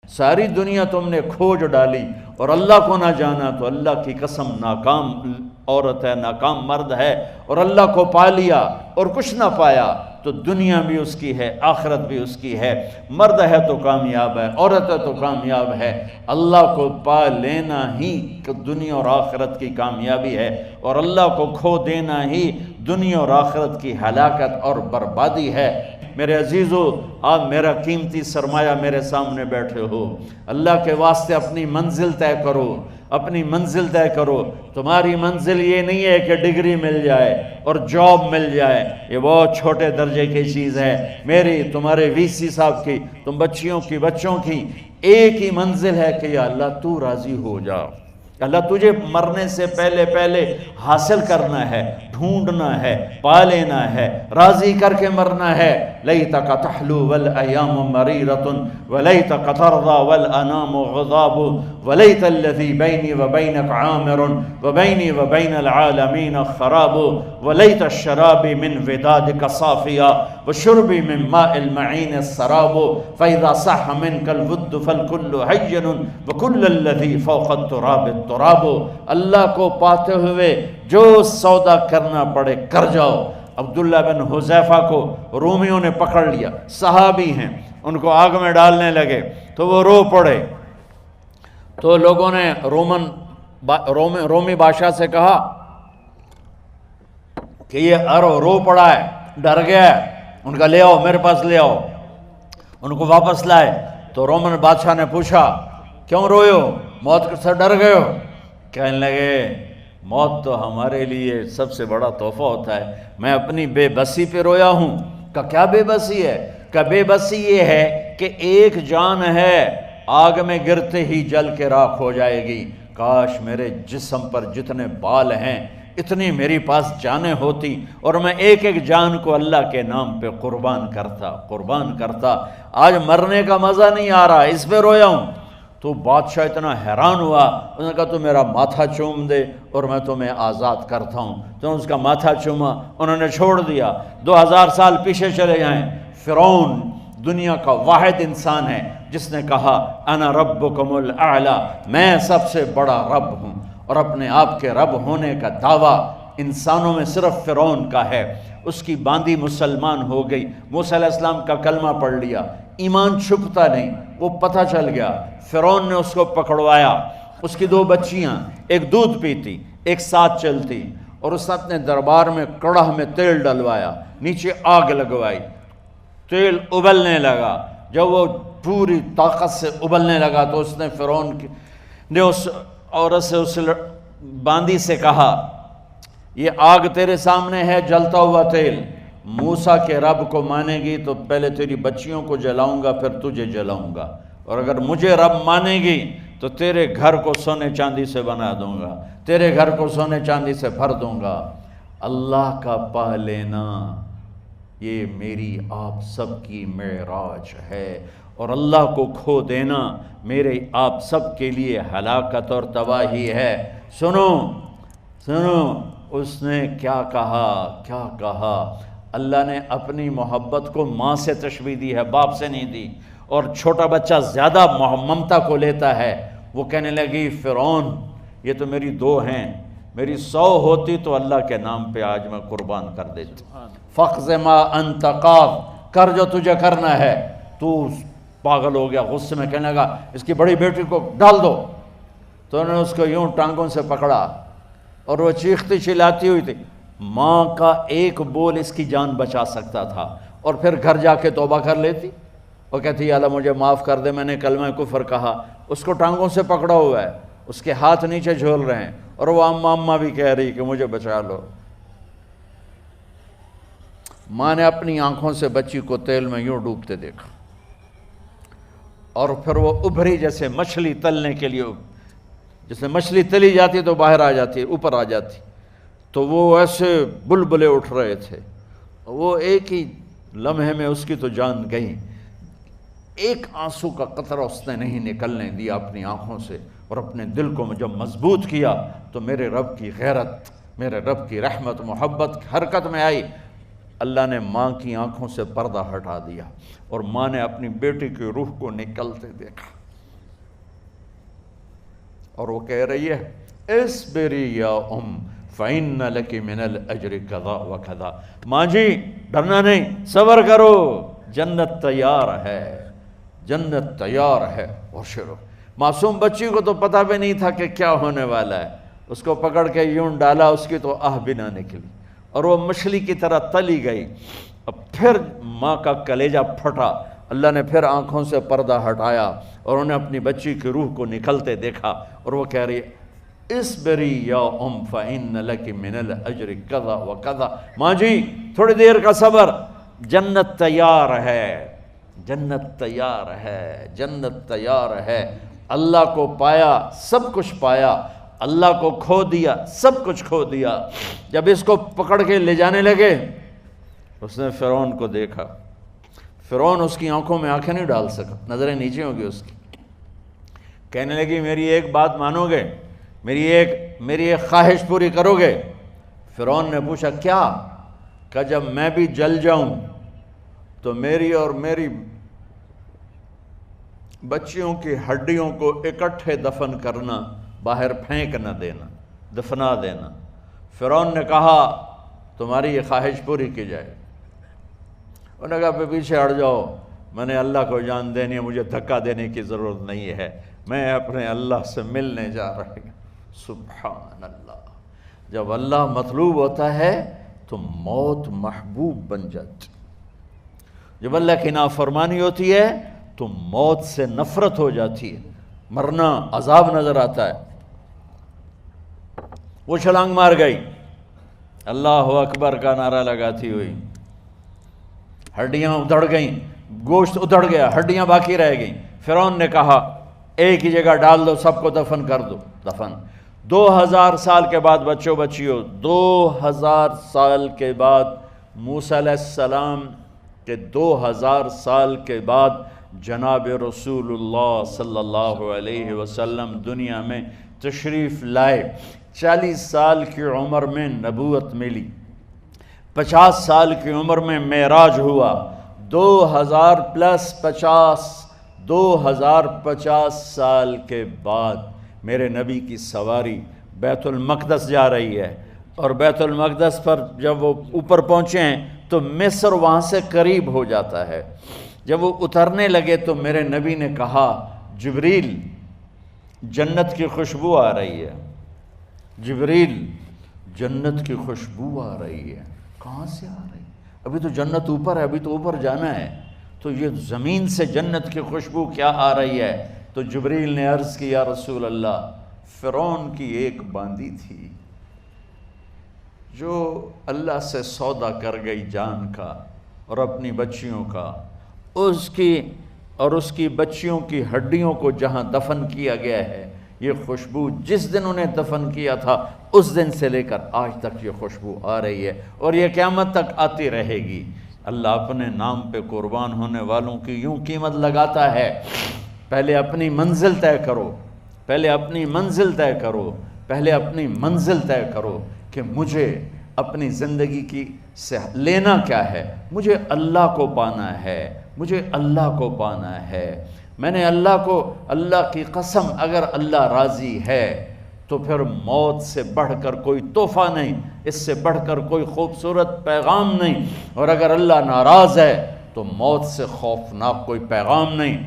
ساری دنیا تم نے کھوج ڈالی اور اللہ کو نہ جانا، تو اللہ کی قسم ناکام عورت ہے، ناکام مرد ہے، اور اللہ کو پا لیا اور کچھ نہ پایا تو دنیا بھی اس کی ہے، آخرت بھی اس کی ہے۔ مرد ہے تو کامیاب ہے، عورت ہے تو کامیاب ہے۔ اللہ کو پا لینا ہی دنیا اور آخرت کی کامیابی ہے، اور اللہ کو کھو دینا ہی دنیا اور آخرت کی ہلاکت اور بربادی ہے۔ میرے عزیزو، آپ میرا قیمتی سرمایہ میرے سامنے بیٹھے ہو، اللہ کے واسطے اپنی منزل طے کرو، اپنی منزل طے کرو۔ تمہاری منزل یہ نہیں ہے کہ ڈگری مل جائے اور جاب مل جائے، یہ بہت چھوٹے درجے کی چیز ہے۔ میری، تمہارے وی سی صاحب کی، تم بچیوں کی، بچوں کی ایک ہی منزل ہے کہ یا اللہ تو راضی ہو جا۔ اللہ تجھے مرنے سے پہلے حاصل کرنا ہے، ڈھونڈنا ہے، پا لینا ہے، راضی کر کے مرنا ہے۔ لیتک تحلو والایام مریرۃ ولیتک ترضی والانام غضاب ولیت الذی بینی وبینک عامر وبینی وبین العالمین خراب ولیت الشراب من ودادک صافیا وشربی من ماء المعین السراب فاذا صح منک الود فالکل حین وکل الذی فوق التراب التراب۔ اللہ کو پاتے ہوئے جو سودا کرنا پڑے کر جاؤ۔ عبداللہ بن حذیفہ کو رومیوں نے پکڑ لیا، صحابی ہیں، ان کو آگ میں ڈالنے لگے تو وہ رو پڑے، تو لوگوں نے رومی بادشاہ سے کہا کہ یہ رو پڑا ہے، ڈر گیا ہے، ان کا لے آؤ، میرے پاس لے آؤ۔ ان کو واپس لائے تو رومن بادشاہ نے پوچھا کیوں روئے ہو، موت سے ڈر گئے ہو؟ کہنے لگے موت تو ہمارے لیے سب سے بڑا تحفہ ہوتا ہے، میں اپنی بے بسی پہ رویا ہوں۔ کہ کیا بے بسی ہے؟ کہ بے بسی یہ ہے کہ ایک جان ہے، آگ میں گرتے ہی جل کے راکھ ہو جائے گی، کاش میرے جسم پر جتنے بال ہیں اتنی میری پاس جانیں ہوتی اور میں ایک ایک جان کو اللہ کے نام پہ قربان کرتا۔ آج مرنے کا مزہ نہیں آ رہا، اس پہ رویا ہوں۔ تو بادشاہ اتنا حیران ہوا، اس نے کہا تو میرا ماتھا چوم دے اور میں تمہیں آزاد کرتا ہوں۔ تو اس کا ماتھا چوما، انہوں نے چھوڑ دیا۔ 2000 سال پیچھے چلے جائیں، فرعون دنیا کا واحد انسان ہے جس نے کہا انا ربکم الاعلی، میں سب سے بڑا رب ہوں، اور اپنے آپ کے رب ہونے کا دعویٰ انسانوں میں صرف فرعون کا ہے۔ اس کی باندی مسلمان ہو گئی، موسیٰ علیہ السلام کا کلمہ پڑھ لیا، ایمان چھپتا نہیں، وہ پتہ چل گیا۔ فرعون نے اس کو پکڑوایا، اس کی 2 بچیاں، ایک دودھ پیتی ایک ساتھ چلتی، اور اس نے اپنے دربار میں کڑاہ میں تیل ڈلوایا، نیچے آگ لگوائی، تیل ابلنے لگا۔ جب وہ پوری طاقت سے ابلنے لگا تو اس نے فرعون نے اس عورت سے، اس باندی سے کہا یہ آگ تیرے سامنے ہے، جلتا ہوا تیل، موسیٰ کے رب کو مانے گی تو پہلے تیری بچیوں کو جلاؤں گا پھر تجھے جلاؤں گا، اور اگر مجھے رب مانے گی تو تیرے گھر کو سونے چاندی سے بنا دوں گا، تیرے گھر کو سونے چاندی سے بھر دوں گا۔ اللہ کا پا لینا یہ میری آپ سب کی معراج ہے، اور اللہ کو کھو دینا میرے آپ سب کے لیے ہلاکت اور تباہی ہے۔ سنو اس نے کیا کہا؟ اللہ نے اپنی محبت کو ماں سے تشبیہ دی ہے، باپ سے نہیں دی، اور چھوٹا بچہ زیادہ ممتا کو لیتا ہے۔ وہ کہنے لگی فرعون یہ تو میری 2 ہیں، میری 100 ہوتی تو اللہ کے نام پہ آج میں قربان کر دیتی۔ فَقْضِ مَا أَنْتَ قَاضٍ، کر جو تجھے کرنا ہے۔ تو پاگل ہو گیا، غصے میں کہنے لگا اس کی بڑی بیٹی کو ڈال دو۔ تو انہوں نے اس کو یوں ٹانگوں سے پکڑا اور وہ چیختی چلاتی ہوئی تھی۔ ماں کا ایک بول اس کی جان بچا سکتا تھا، اور پھر گھر جا کے توبہ کر لیتی اور کہتی اللہ مجھے معاف کر دے، میں نے کلمہ کفر کہا۔ اس کو ٹانگوں سے پکڑا ہوا ہے، اس کے ہاتھ نیچے جھول رہے ہیں، اور وہ اماں بھی کہہ رہی کہ مجھے بچا لو۔ ماں نے اپنی آنکھوں سے بچی کو تیل میں یوں ڈوبتے دیکھا، اور پھر وہ ابھری جیسے مچھلی تلنے کے لیے، جیسے مچھلی تلی جاتی تو باہر آ جاتی، اوپر آ جاتی، تو وہ ایسے بلبلے اٹھ رہے تھے۔ وہ ایک ہی لمحے میں اس کی تو جان گئی، ایک آنسو کا قطرہ اس نے نہیں نکلنے دیا اپنی آنکھوں سے، اور اپنے دل کو جب مضبوط کیا تو میرے رب کی غیرت، میرے رب کی رحمت محبت حرکت میں آئی۔ اللہ نے ماں کی آنکھوں سے پردہ ہٹا دیا، اور ماں نے اپنی بیٹی کی روح کو نکلتے دیکھا۔ اور وہ کہہ رہی ہے اصبری یا فإن لک من الأجر کذا و کذا، ماں جی ڈرنا نہیں، صبر کرو، جنت تیار ہے، جنت تیار ہے۔ اور شروع معصوم بچی کو تو پتہ بھی نہیں تھا کہ کیا ہونے والا ہے، اس کو پکڑ کے یوں ڈالا، اس کی تو آہ بھی نہ نکلی اور وہ مچھلی کی طرح تلی گئی۔ اب پھر ماں کا کلیجہ پھٹا، اللہ نے پھر آنکھوں سے پردہ ہٹایا اور انہیں اپنی بچی کی روح کو نکلتے دیکھا، اور وہ کہہ رہی ہے اصبری یا فإن لک من الأجر کذا و کذا، ماں جی تھوڑی دیر کا صبر، جنت تیار ہے، جنت تیار ہے، جنت تیار ہے۔ اللہ کو پایا سب کچھ پایا، اللہ کو کھو دیا سب کچھ کھو دیا۔ جب اس کو پکڑ کے لے جانے لگے، اس نے فرعون کو دیکھا، فرعون اس کی آنکھوں میں آنکھیں نہیں ڈال سکا، نظریں نیچے ہوں گی اس کی۔ کہنے لگی میری ایک بات مانو گے، میری ایک خواہش پوری کرو گے؟ فرعون نے پوچھا کیا؟ کہ جب میں بھی جل جاؤں تو میری اور میری بچیوں کی ہڈیوں کو اکٹھے دفن کرنا، باہر پھینک نہ دینا، دفنا دینا۔ فرعون نے کہا تمہاری یہ خواہش پوری کی جائے۔ انہوں نے کہا پیچھے ہٹ جاؤ، میں نے اللہ کو جان دینی ہے، مجھے دھکا دینے کی ضرورت نہیں ہے، میں اپنے اللہ سے ملنے جا رہی ہوں۔ سبحان اللہ، جب اللہ مطلوب ہوتا ہے تو موت محبوب بن جاتی، جب اللہ کی نافرمانی ہوتی ہے تو موت سے نفرت ہو جاتی ہے، مرنا عذاب نظر آتا ہے۔ وہ چھلانگ مار گئی، اللہ اکبر کا نعرہ لگاتی ہوئی، ہڈیاں ادھڑ گئیں، گوشت ادھڑ گیا، ہڈیاں باقی رہ گئیں۔ فرعون نے کہا ایک ہی جگہ ڈال دو، سب کو دفن کر دو۔ دفن 2000 سال کے بعد، بچوں بچیوں 2000 سال کے بعد، موسیٰ علیہ السلام کے 2000 سال کے بعد جناب رسول اللہ صلی اللہ علیہ وسلم دنیا میں تشریف لائے۔ 40 سال کی عمر میں نبوت ملی، 50 سال کی عمر میں معراج ہوا، 2000 پلس 50، 2050 سال کے بعد میرے نبی کی سواری بیت المقدس جا رہی ہے، اور بیت المقدس پر جب وہ اوپر پہنچے ہیں تو مصر وہاں سے قریب ہو جاتا ہے۔ جب وہ اترنے لگے تو میرے نبی نے کہا جبریل جنت کی خوشبو آ رہی ہے، جبریل جنت کی خوشبو آ رہی ہے۔ کہاں سے آ رہی ہے؟ ابھی تو جنت اوپر ہے، ابھی تو اوپر جانا ہے، تو یہ زمین سے جنت کی خوشبو کیا آ رہی ہے؟ تو جبریل نے عرض کی یا رسول اللہ، فرعون کی ایک باندی تھی جو اللہ سے سودا کر گئی جان کا اور اپنی بچیوں کا، اس کی بچیوں کی ہڈیوں کو جہاں دفن کیا گیا ہے، یہ خوشبو جس دن انہیں دفن کیا تھا اس دن سے لے کر آج تک یہ خوشبو آ رہی ہے، اور یہ قیامت تک آتی رہے گی۔ اللہ اپنے نام پہ قربان ہونے والوں کی یوں قیمت لگاتا ہے، پہلے اپنی منزل طے کرو، پہلے اپنی منزل طے کرو، پہلے اپنی منزل طے کرو کہ مجھے اپنی زندگی کی سے لینا کیا ہے، مجھے اللہ کو پانا ہے، مجھے اللہ کو پانا ہے۔ میں نے اللہ کی قسم، اگر اللہ راضی ہے تو پھر موت سے بڑھ کر کوئی تحفہ نہیں، اس سے بڑھ کر کوئی خوبصورت پیغام نہیں، اور اگر اللہ ناراض ہے تو موت سے خوفناک کوئی پیغام نہیں۔